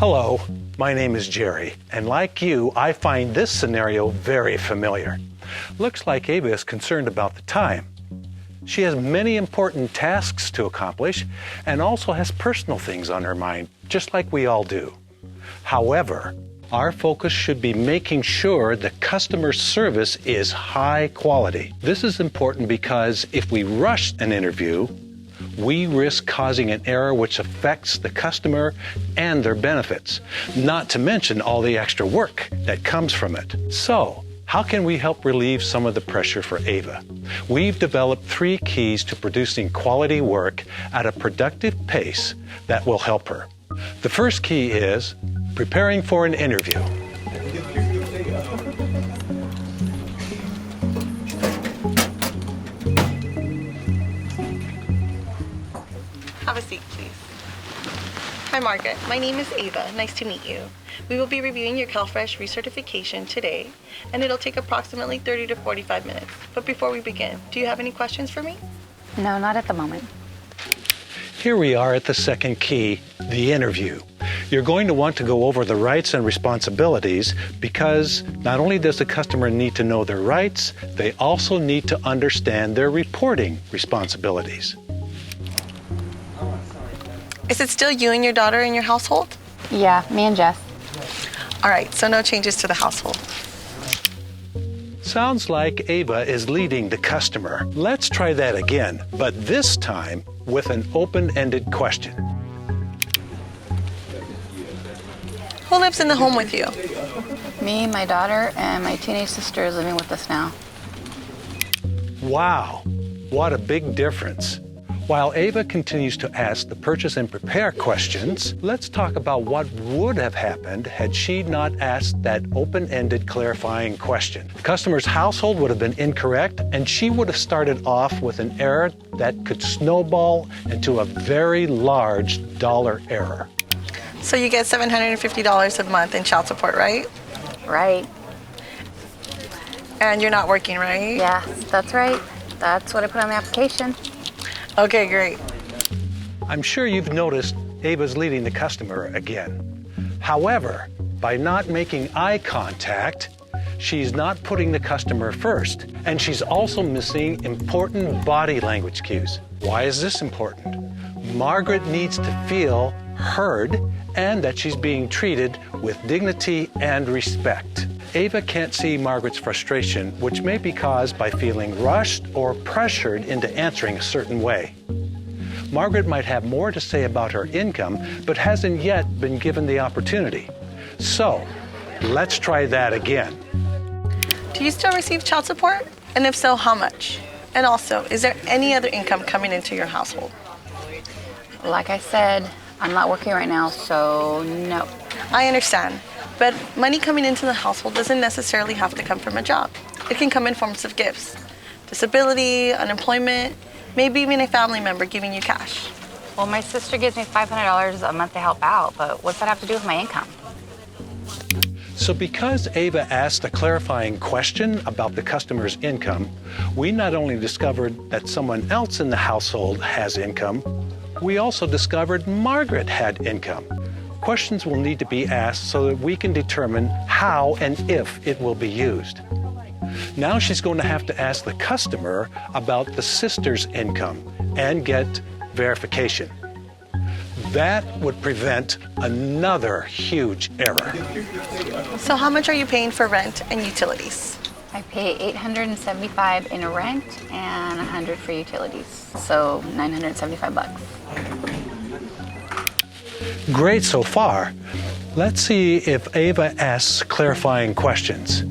Hello, my name is Jerry, and like you, I find this scenario very familiar. Looks like Ava is concerned about the time. She has many important tasks to accomplish and also has personal things on her mind, just like we all do. However, our focus should be making sure the customer service is high quality. This is important because if we rush an interview, we risk causing an error which affects the customer and their benefits, not to mention all the extra work that comes from it. So, how can we help relieve some of the pressure for Ava? We've developed 3 keys to producing quality work at a productive pace that will help her. The first key is preparing for an interview. Have a seat, please. Hi, Margaret. My name is Ava. Nice to meet you. We will be reviewing your CalFresh recertification today, and it'll take approximately 30 to 45 minutes. But before we begin, do you have any questions for me? No, not at the moment. Here we are at the second key, the interview. You're going to want to go over the rights and responsibilities because not only does the customer need to know their rights, they also need to understand their reporting responsibilities. Is it still you and your daughter in your household? Yeah, me and Jess. All right, so no changes to the household. Sounds like Ava is leading the customer. Let's try that again, but this time with an open-ended question. Who lives in the home with you? Me, my daughter, and my teenage sister is living with us now. Wow, what a big difference. While Ava continues to ask the purchase and prepare questions, let's talk about what would have happened had she not asked that open-ended clarifying question. The customer's household would have been incorrect, and she would have started off with an error that could snowball into a very large dollar error. So you get $750 a month in child support, right? Right. And you're not working, right? Yeah, that's right. That's what I put on the application. Okay, great. I'm sure you've noticed Ava's leading the customer again. However, by not making eye contact, she's not putting the customer first, and she's also missing important body language cues. Why is this important? Margaret needs to feel heard and that she's being treated with dignity and respect. Ava can't see Margaret's frustration, which may be caused by feeling rushed or pressured into answering a certain way. Margaret might have more to say about her income, but hasn't yet been given the opportunity. So, let's try that again. Do you still receive child support? And if so, how much? And also, is there any other income coming into your household? Like I said, I'm not working right now, so no. I understand, but money coming into the household doesn't necessarily have to come from a job. It can come in forms of gifts, disability, unemployment, maybe even a family member giving you cash. Well, my sister gives me $500 a month to help out, but what's that have to do with my income? So because Ava asked a clarifying question about the customer's income, we not only discovered that someone else in the household has income, we also discovered Margaret had income. Questions will need to be asked so that we can determine how and if it will be used. Now she's going to have to ask the customer about the sister's income and get verification. That would prevent another huge error. So how much are you paying for rent and utilities? I pay $875 in rent and $100 for utilities, so $975. Great so far. Let's see if Ava asks clarifying questions.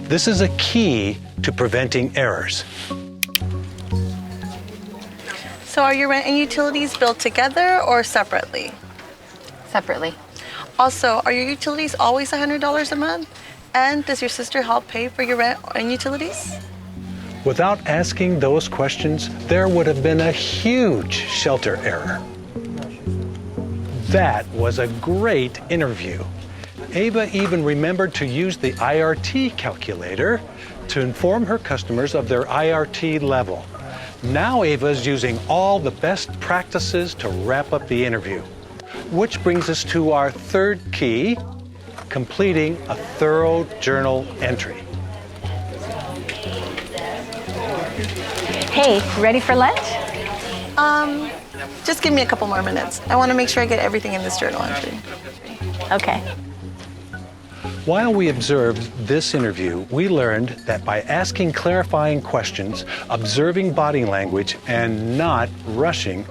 This is a key to preventing errors. So are your rent and utilities billed together or separately? Separately. Also, are your utilities always $100 a month? And does your sister help pay for your rent and utilities? Without asking those questions, there would have been a huge shelter error. That was a great interview. Ava even remembered to use the IRT calculator to inform her customers of their IRT level. Now Ava's using all the best practices to wrap up the interview. Which brings us to our third key, completing a thorough journal entry. Hey, ready for lunch? Just give me a couple more minutes. I want to make sure I get everything in this journal entry. Okay. While we observed this interview, we learned that by asking clarifying questions, observing body language, and not rushing,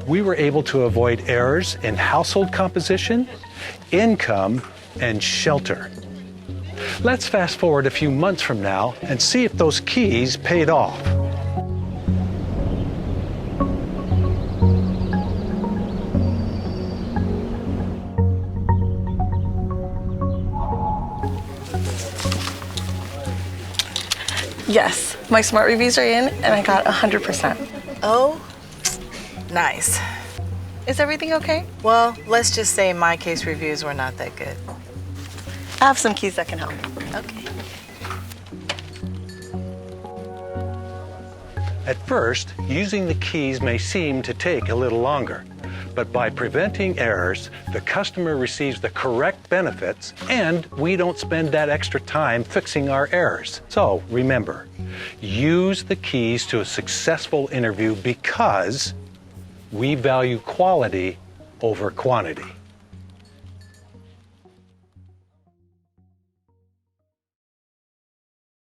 we were able to avoid errors in household composition, income, and shelter. Let's fast forward a few months from now and see if those keys paid off. Yes, my smart reviews are in and I got 100%. Oh, nice. Is everything okay? Well, let's just say my case reviews were not that good. I have some keys that can help. Okay. At first, using the keys may seem to take a little longer, but by preventing errors, the customer receives the correct benefits and we don't spend that extra time fixing our errors. So remember, use the keys to a successful interview because we value quality over quantity.